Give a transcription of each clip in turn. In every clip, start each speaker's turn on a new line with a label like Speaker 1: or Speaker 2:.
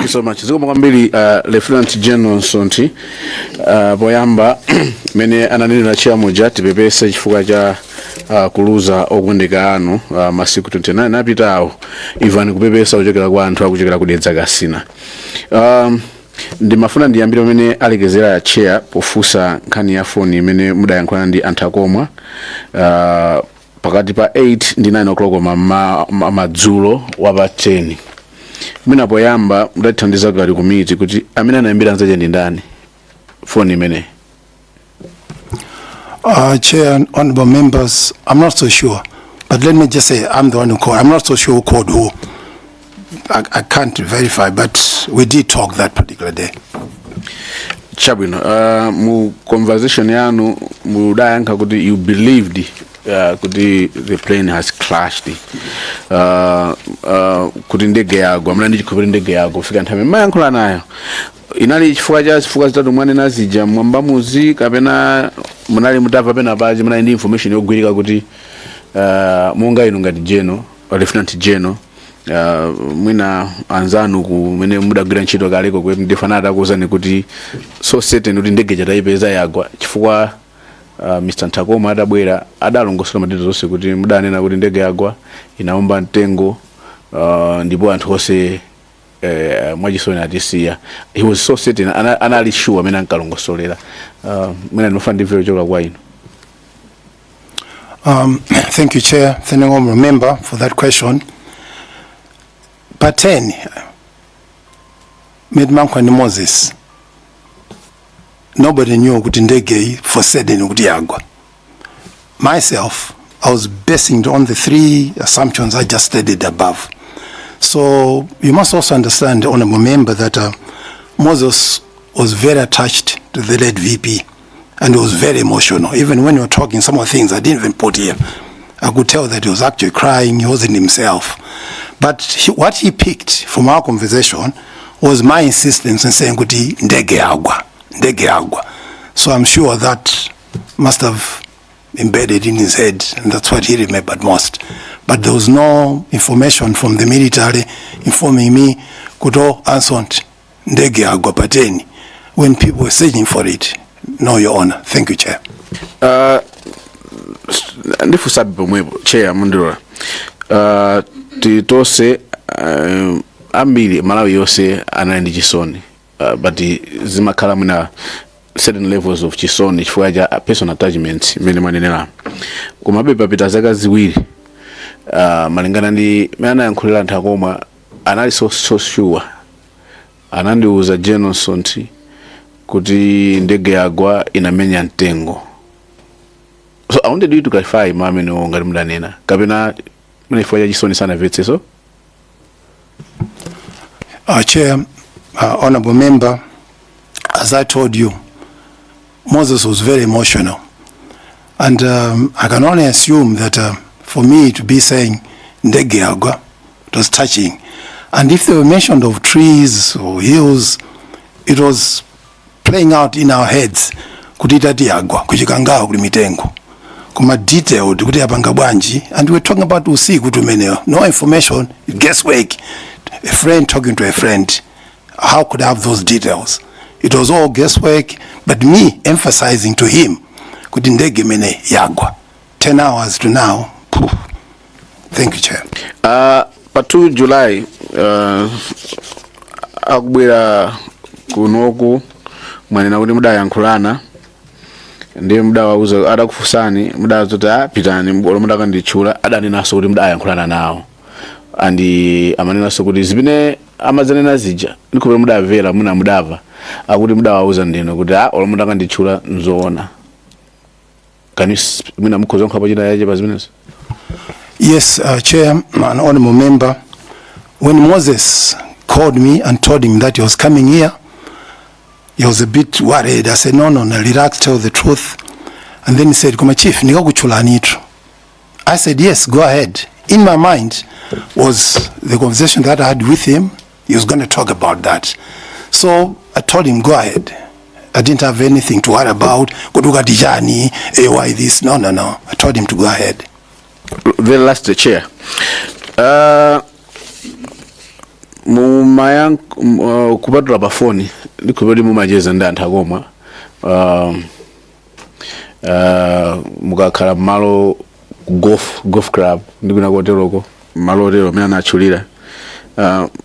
Speaker 1: you so much. Ziko mwambili Lieutenant General Sonti boyamba mene ananini na chia moja tibepesa chifuka cha kuluza okundika anu masiku 29 napita awo Ivan kupepesa uchekera kwa anthu akuchekera kudedza kasina. Ndimafuna ndiyambira mene alekezera ya chair pofusa nkhani ya phone mene muda yankhwana ndi Koma pakati pa 8 ndi 9 o'clock madzulo wapa 10. Mina poyamba mudathandiza kali kumiti kuti amene anayambira nzaje ndi ndani phone imene.
Speaker 2: Chair and honorable members, I'm not so sure, but let me just say I'm the one who called. I'm not so sure who called who. I can't verify, but we did talk that particular day.
Speaker 1: Chabwino, mu conversation yanu mudayanka kuti you believed kuti the plane has crashed. Kuti ndege yagwa, mna ndichikupiri ndege yagwa fika ntame mayankhula nayo. Inali chifuka zitatu mwane nazija mwamba muzi kapena munali mutava pena baji muna ndi information yogwirika kuti munga inu ngati General Lieutenant General mwina anzanu kumene mudagwira ntchito kaleko kwe ndifanata kuzani kuti so certain kuti ndege jataipeza yagwa chifukwa Mr. Koma adabwera adalongosola madito zonse kuti mudanena kuti ndege yagwa inaomba mtengo ndipo anthu onse mwajisoni atisiya. He was so certain anali sure amene ankalongosolera mwina ndinofa ndivyo choka kwa inu.
Speaker 2: Thank you, Chair. Thank you, honorable member, for that question. But 10, Midmanko and Moses, nobody knew kuti ndege for certain kuti yagwa. Myself, I was basing on the 3 assumptions I just stated above. So you must also understand, honorable member, that Moses was very attached to the late VP, and he was very emotional. Even when you were talking, some of the things I didn't even put here, I could tell that he was actually crying. He wasn't himself. But what he picked from our conversation was my insistence in saying, ndege agwa. So I'm sure that must have embedded in his head, and that's what he remembered most. But there was no information from the military informing me, kuto answered ndege agwa pateni, when people were searching for it. No, Your Honor. Thank you, Chair.
Speaker 1: Ndifu sabi pomwepo Chair Mundura titose ambiri Malawi yose anayendi chisoni but zimakhala mwina certain levels of chisoni chifukwa cha personal attachment mene manenera kumabe papita zaka ziwiri malingana ndi mena yankhulira anthu Koma anali so sure anandiuza General Sonti kuti ndege yagwa inamenya mtengo. So I wanted you to clarify mamene ngati mudanena kapena mune fanya chisoni sana vetse so.
Speaker 2: Chair, honorable member, as I told you, Moses was very emotional, and I can only assume that for me to be saying ndege yagwa, it was touching, and if they were mentioned of trees or hills, it was playing out in our heads kutitati yagwa kuchikangawa kuli mitengo kuma detailed kuti yapanga bwanji, and we're talking about usiku tumeneyo, no information, guesswork, a friend talking to a friend. How could I have those details? It was all guesswork, but me emphasizing to him kuti ndege mene yagwa 10 hours to now. Thank you, Chair.
Speaker 1: Pa 2 July akubwera kunoku mwanena kuti mudayankhulana ndiye mudawauza adakufusani mudazota pitani muda kandichula adaninaso kuti mudayankhulana nawo andi amaninaso kuti zimene amazanena zija ndikupera mudavera muna mudava akuti mudawauza ndino kuti muda kandichula nzoona. Can you mina mukhoza nkhapa china yaje pazimenezo?
Speaker 2: Yes, Chair and honorable member, when Moses called me and told him that he was coming here, he was a bit worried. I said, no, relax, tell the truth. And then he said, Koma Chief, nikakuchula nitro. I said, yes, go ahead. In my mind was the conversation that I had with him. He was going to talk about that. So I told him, go ahead. I didn't have anything to worry about. Kuduka dijani, why this? No. I told him to go ahead. Very
Speaker 1: last Chair. mumayank kupatula pa phone ndikhulupirira mumacheza ndi anthu akoma mukakhala malo golf club ndikuna koteroko malo otero amene anatchulira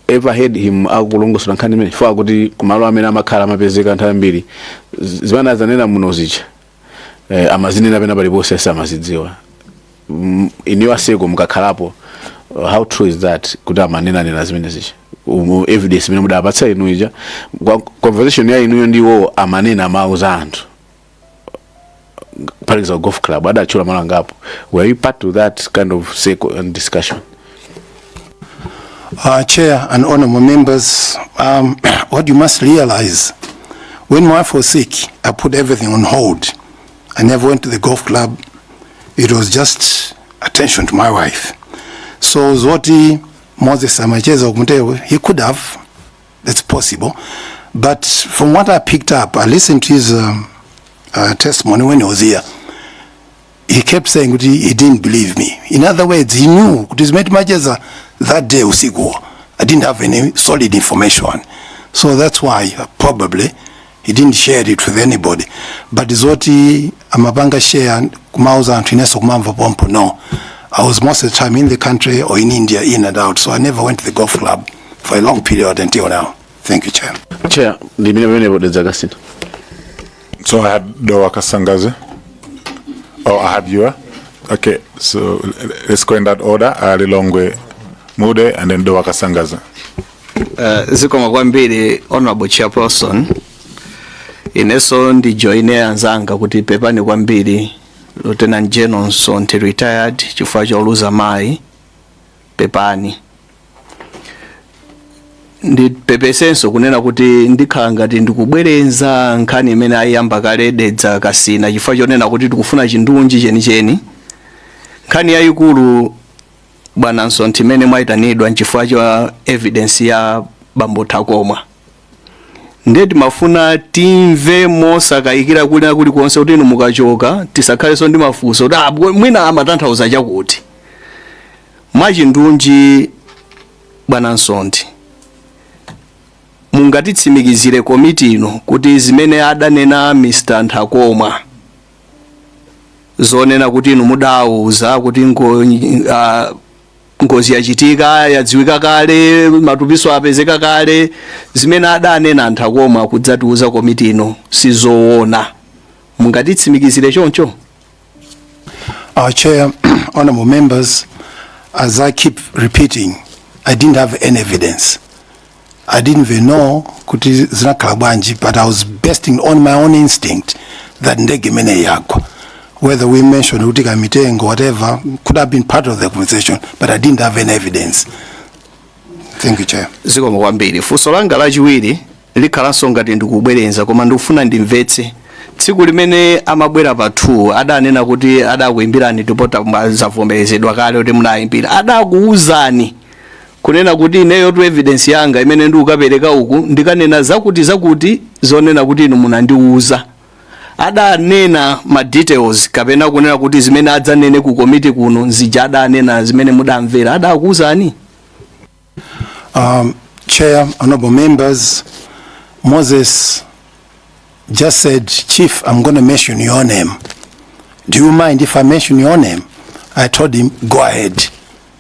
Speaker 1: ever heard him akulongosola nkhani imene fika kuti kumalo amene amakhala amapezeka nthawi ambiri zimene azanena muno zicha amazinena pena paliponse samazidziwa iniwo aseko mukakhalapo how true is that kuti amanena zimene zicha evidence imene mudapatsa inu ija conversation ya inuyo ndiwo amanena mawu za anthu for example golf club adachula malo angapo were you part of that kind of circle and discussion?
Speaker 2: Chair and honorable members, what you must realize, when my wife was sick, I put everything on hold. I never went to the golf club. It was just attention to my wife. So Zoti Moses Amacheza Oguntewe, he could have, that's possible. But from what I picked up, I listened to his testimony when he was here. He kept saying that he didn't believe me. In other words, he knew that day usiku I didn't have any solid information. So that's why probably he didn't share it with anybody. But Zoti amabanga share kumauza antineso kumamva pompo, no. I was most of the time in the country or in India, in and out. So I never went to the golf club for a long period until now. Thank you, Chair.
Speaker 1: Chair,
Speaker 3: so I had Dowa Kasangaze. Oh, I had you. Okay, so let's go in that order. Lilongwe Mude and then Dowa Kasangaze.
Speaker 4: Zikoma kwambiri honorable chairperson. Ineso ndi joine anzanga kuti pepani kwambiri Lieutenant General Sonte retired chifukwa cha oluza mai pepani. Ndi pepesenso kunena kuti ndikhala ngati ndikubwerenza nkhani imene ayamba kale dedza kasina chifukwa chonena kuti tikufuna chindunji chenicheni. Nkhani yayikulu bwana Nsonti imene mwayitanidwa nchifukwa cha evidence ya bambo Koma. Ndeti mafuna timve mosakayikira kuli konse kuti inu mukachoka tisakhaleso ndi mafunso kuti mwina amatanthauza chakuti. Mwachindunji bwana Nsonti mungatitsimikizire komiti ino kuti zimene adanena Mr. Koma zonena kuti inu mudauza kuti ngozi yachitika yadziwika kale matupiso apezeka kale zimene adanena Koma kudzatiuza komiti ino sizoona mungatitsimikizire choncho?
Speaker 2: Our Chair, honorable members, as I keep repeating, I didn't have any evidence. I didn't even know kuti zinakhala bwanji, but I was basing on my own instinct that ndege mene yagwa. Whether we mentioned utika mitengo, whatever, could have been part of the conversation, but I didn't have any evidence. Thank you, Chair.
Speaker 4: Zikoma kwambiri. Funso langa lachiwiri likhalanso ngati ndikubwerenza koma ndikufuna ndimvetse. Tsiku limene amabwera pa 2 adanena kuti adakuimbirani tipota zavomerezedwa kale kuti munayimbira. Adakuuzani kunena kuti ineyo tu evidence yanga imene ndikukapereka uku ndikanena zakuti zonena kuti inu munandiuza. Adanena ma details kapena kunena kuti zimene adzanene ku komiti kuno zija adanena zimene mudamvera adakuuzani?
Speaker 2: Chair, honorable members, Moses just said, Chief, I'm going to mention your name. Do you mind if I mention your name? I told him, go ahead.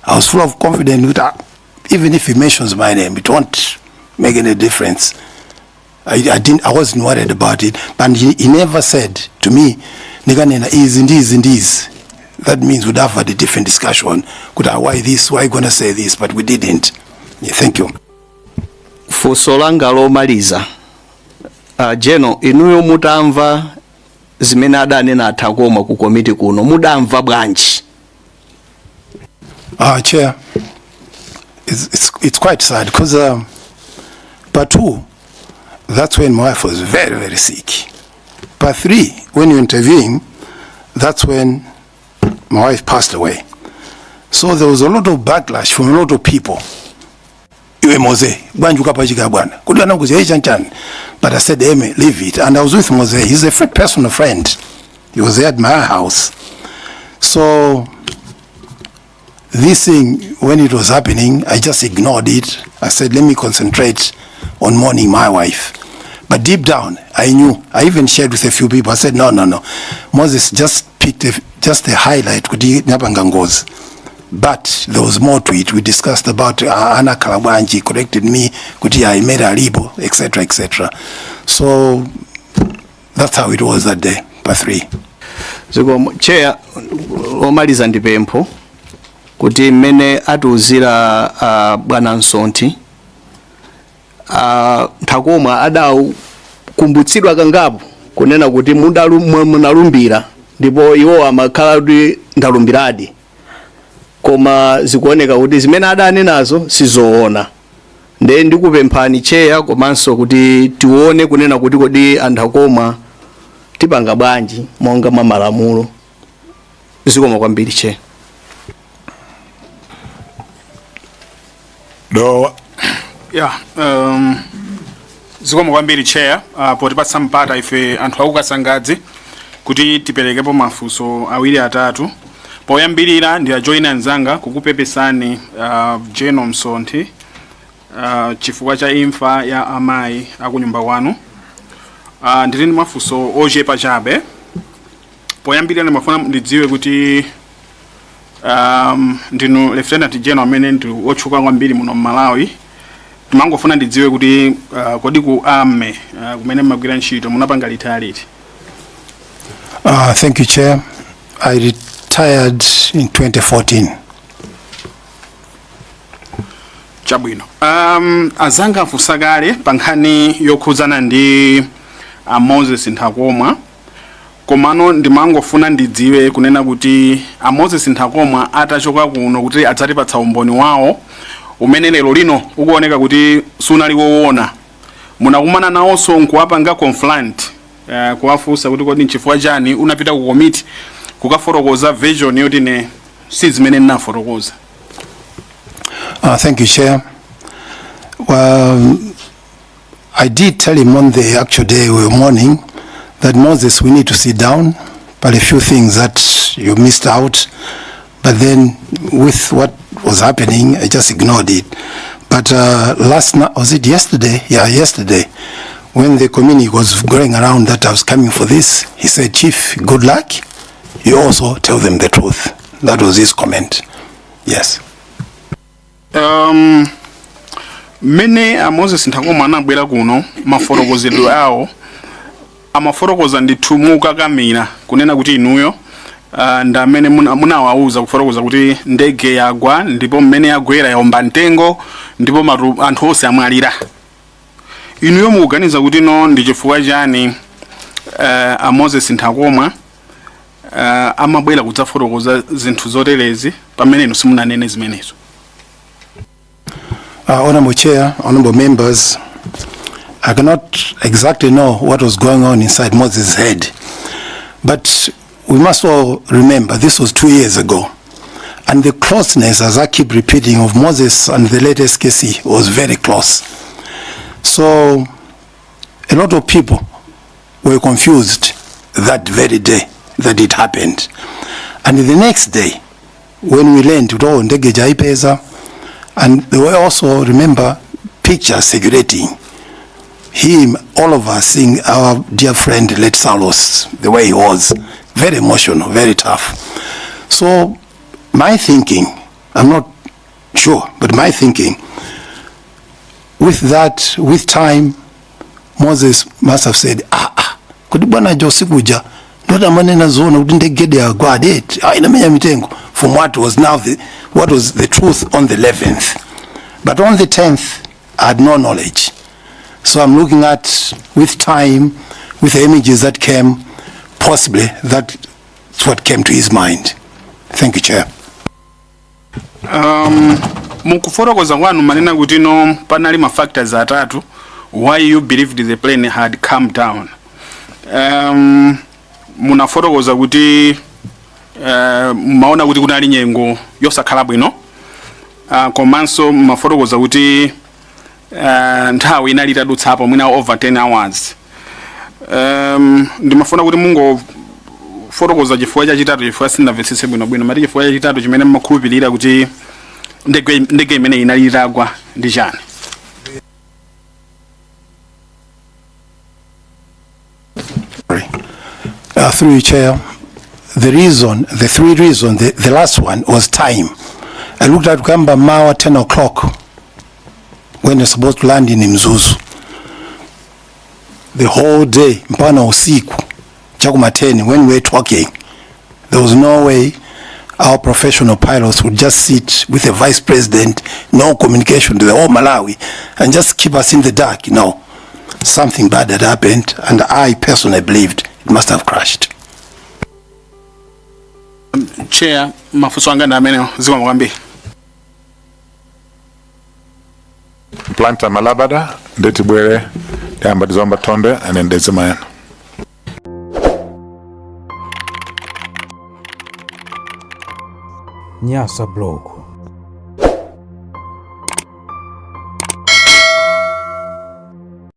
Speaker 2: I was full of confidence with that. Even if he mentions my name, it won't make any difference. I wasn't worried about it, but he never said to me, Niganena is in this. That means we'd have had a different discussion. Why this? Why gonna say this? But we didn't. Yeah, thank you.
Speaker 4: Funso langa lomaliza. Jeno, inuyo mutamva zimene adanena Koma ku komiti kuno, mudamva bwanji?
Speaker 2: Chair, it's quite sad because part 2, that's when my wife was very, very sick. Part 3, when you're interviewing, that's when my wife passed away. So there was a lot of backlash from a lot of people. But I said, Amy, leave it. And I was with Mose. He's a personal friend. He was there at my house. So this thing, when it was happening, I just ignored it. I said, let me concentrate on mourning my wife. But deep down, I knew. I even shared with a few people. I said, no. Moses just picked just a highlight. But there was more to it. We discussed about Anna Kalabanji corrected me. I made a libo, etc., etc. So that's how it was that day, part 3.
Speaker 4: So, Chair, omaliza ndipempho kuti mmene atiuzira bwana Nsonthi Ntakoma adakumbutsidwa kangapo kunena kuti munalumbira ndipo iwo amakhala kuti ndalumbiradi, koma zikuoneka kuti zimene adanenazo sizoona. Nde ndikupemphani Chair komanso kuti tione kunena kuti kodi Ntakoma tipanga bwanji monga mwa malamulo. Zikoma kwambiri Chair.
Speaker 5: Yeah, zikoma kwambiri Chair, potipatsa mpata ife anthu akukasangadzi kuti tiperekepo mafunso awiri atatu. Poyambirira ndi ajoina anzanga kukupepesani General Nsonthi chifukwa cha imfa ya amayi akunyumba kwanu. Ndili ndi mafunso ochepa chabe. Poyambirira ndimafuna ndidziwe kuti ndinu Lieutenant General amene ndi otchuka kwambiri muno Malawi. Timangofuna ndidziwe kuti kodi ku ame kumene mmagwira ntchito munapanga liti.
Speaker 2: Thank you, Chair. I retired in 2014.
Speaker 5: Chabwino. Azanga afusakale pankhani yokhuzana ndi Moses Ntakoma. Komano ndimangofuna ndidziwe kunena kuti Moses Ntakoma atachoka kuno kuti adzatipatsa umboni wawo umene lero lino ukuoneka kuti sunali woona. Munakumana nawonso nkuwapanga confront kuwafunsa kuti kodi nchifukwa chani unapita ku committee kukafotokoza version yoti ne si zimene nnafotokoza.
Speaker 2: Thank you, Chair. Well, I did tell him on the actual day we were mourning that Moses, we need to sit down, but a few things that you missed out. But then with what was happening, I just ignored it. But last night, was it yesterday? Yeah, yesterday, when the community was going around that I was coming for this, he said, Chief, good luck. You also tell them the truth. That was his comment. Yes.
Speaker 5: Mene Moses Ntakoma anabwera kuno mafotokozedwe awo amafotokoza ndithu mukakamira kunena kuti inuyo ndamene munawauza kufotokoza kuti ndege yagwa ndipo mmene yagwera yaomba mtengo ndipo anthu onse amwalira. Inuyo mukuganiza kuti no ndi chifukwa chani Moses Ntakoma amabwera kudzafotokoza zinthu zoterezi pamene inu simunanene zimenezo?
Speaker 2: Honorable Chair, honorable members, I cannot exactly know what was going on inside Moses' head, but we must all remember this was 2 years ago, and the closeness, as I keep repeating, of Moses and the late SKC was very close. So a lot of people were confused that very day that it happened, and the next day when we learned ndege jaipeza, and there were also, remember, pictures circulating. Him, all of us seeing our dear friend late Salos, the way he was, very emotional, very tough. So my thinking, I'm not sure, but my thinking, with that, with time, Moses must have said, kudibana Josikuja, not a manena zone, wouldn't get their guard it. From what was now what was the truth on the 11th. But on the 10th, I had no knowledge. So I'm looking at, with time, with the images that came, possibly that's what came to his mind. Thank you, Chair.
Speaker 5: Mukufotokoza kwanu manena kuti no panali ma factors atatu why you believed the plane had come down. Munafotokoza kuti maona kuti kunali nyengo yosakhala bwino, komanso mafotokoza kuti nthawi inali itadutsapo mwina over 10 hours. Ndimafuna kuti mungo fotokoza chifukwa chachitatu chifukwa sindinamvetsetse bwinobwino mati chifukwa chachitatu chimene mmakhulupirira kuti ndege imene inali itagwa ndi chani.
Speaker 2: Through you, Chair, the three reasons, the last one was time. I looked at Gamba Mawa 10 o'clock when they're supposed to land in Mzuzu. The whole day, mpana usiku, Chakumateni, when we were talking, there was no way our professional pilots would just sit with the vice president, no communication to the whole Malawi, and just keep us in the dark. No, something bad had happened, and I personally believed it must have crashed.
Speaker 5: Chair, mafuso anga na amene ziwa mwambi.
Speaker 3: Planta malabada, ndeti bwere, yamba dizomba tonde, anendeze mayana.
Speaker 6: Nyasa Blog.